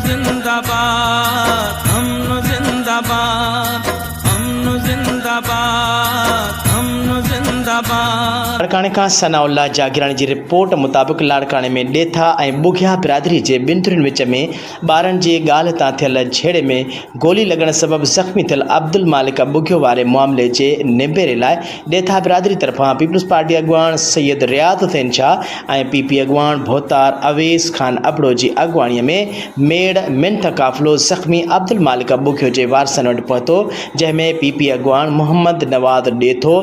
जिंदाबाद, अमन जिंदाबाद, अमन जिंदाबाद, अमन जिंदाबाद। लाड़काने का सनाउल्ला जागीरानी जी रिपोर्ट मुताबिक़ लाड़काने में ॾेथा ऐं बुघिया बिरादरी जे बिंदुरनि विच में ॿारनि जे ॻाल्हि तां थियल छेड़े में गोली लॻण सबबि ज़ख़्मी थियल अब्दुल मालिक बुघियो वारे मामले जे निबेरे लाइ ॾेथा बिरादरी तरफ़ां पीपल्स पार्टी अॻवान सैयद रियाद हुसैन शाह ऐं पीपी अॻवान भोतार अवेस खान अबड़ो जी अॻवाणीअ में मेड़ मिंथ काफ़िलो ज़ख़्मी अब्दुल मालिक बुघियो जे वारसनि वटि पहुतो, जंहिंमें पीपी अॻवान मोहम्मद नवाज़ ॾेथो,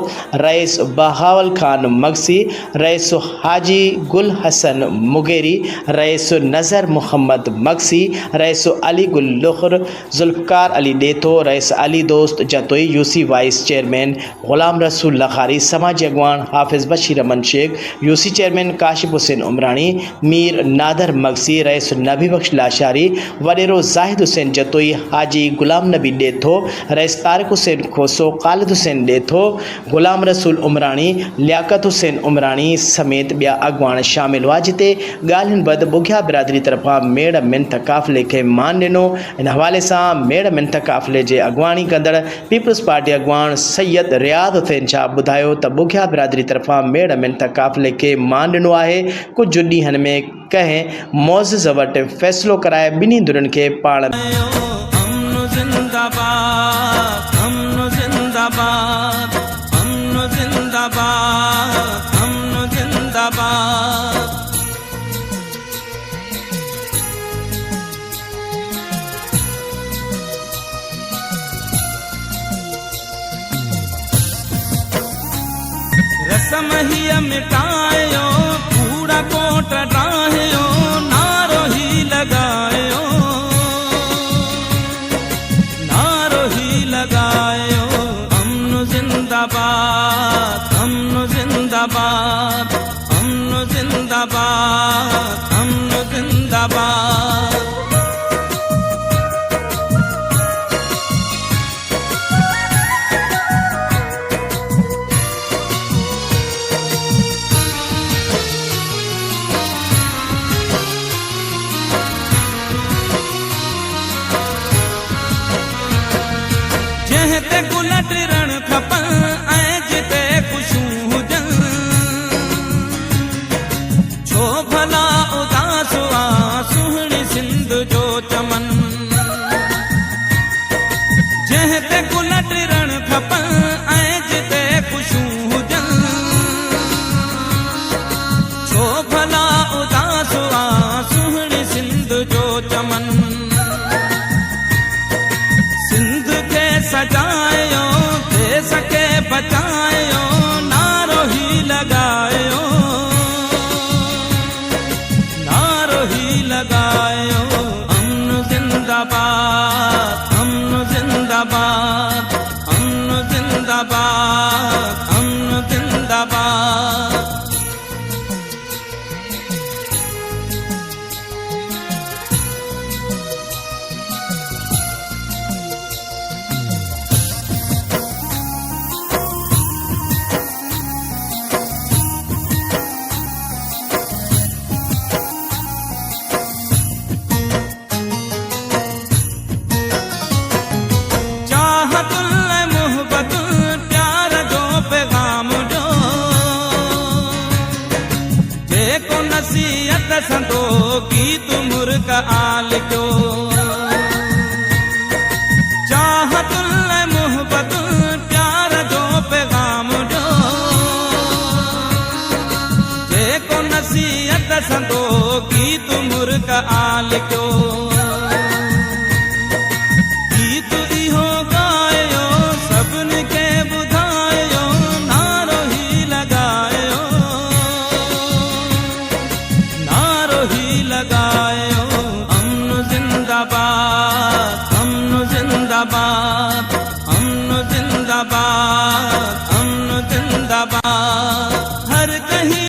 रईस बहावल खान मगसी, रईस हाजी गुल हसन मुगेरी, रईस नज़र मोहम्मद मगसी, रईस अली गुल लुखर, जुल्फ़कार अली ॾेथो, रईस अली दोस्त Jatoi, UC vice chairman Ghulam Rasool लखारी, समाजी अॻवान हाफिज़ बशीर अमन Sheikh, UC chairman Kashif Hussain उमरानी, Mir Nadar Magsi, rice नबी बख्श लाशारी, वडेरो ज़ाहिद हुसैन जतोई, हाजी गुलाम नबी ॾेथो, रईस तारिक हुसैन खोसो, खालिद हुसैन ॾेथो, गुलाम रसूल उमरानी, लियाकत हुसैन उमरानी समेत ॿिया अॻवान शामिल हुआ, जिते ॻाल्हियुनि बद बुघिया बिरादरी तरफ़ां मेड़ मिंथ काफ़िले खे मान ॾिनो। इन हवाले सां मेड़ मिंथ काफ़िले जे अॻवानी कंदड़ पीपल्स पार्टी अॻवान सैयद रियाद हुसैन शाह ॿुधायो त बुघिया बिरादरी तरफ़ां मेड़ मिंथ काफ़िले खे मान ॾिनो आहे। कुझु ॾींहंनि में कंहिं मोज़िज़ वटि फ़ैसिलो कराए ॿिन्ही धुरनि खे पाण अमन जिंदाबाद, अमन जिंदाबाद, अमन जिंदाबाद, अमन जिंदाबाद। रस्म ही मिटायो, कूड़ा कोट ड्राहियो, नारो ही लगायो, नारो ही लगायो। अमन जिंदाबाद, अमन जिंदाबाद, अमन जिंदाबाद, अमन जिंदाबाद। जंहिं गुलट रण खपन ऐं जिते ख़ुशियूं हुजन, छो भला उदास हुआ सुहिणी सिंध जो चमन। जंहिं गुलट रण खपन ऐं जिते ख़ुशियूं हुजन, छो भला उदास हुआ सुहिणी सिंध जो चमन। सजायो देश के बचायो, नारो ही लगायो, नारो ही लगायो। अमन जिंदाबाद, अमन जिंदाबाद, अमन जिंदाबाद, अमन जिंदाबाद। नसीहत संदो गीत मुर्ग आल जो, चाहत मोहब्बत प्यार जो पैगाम जो, जेको नसीहत संदो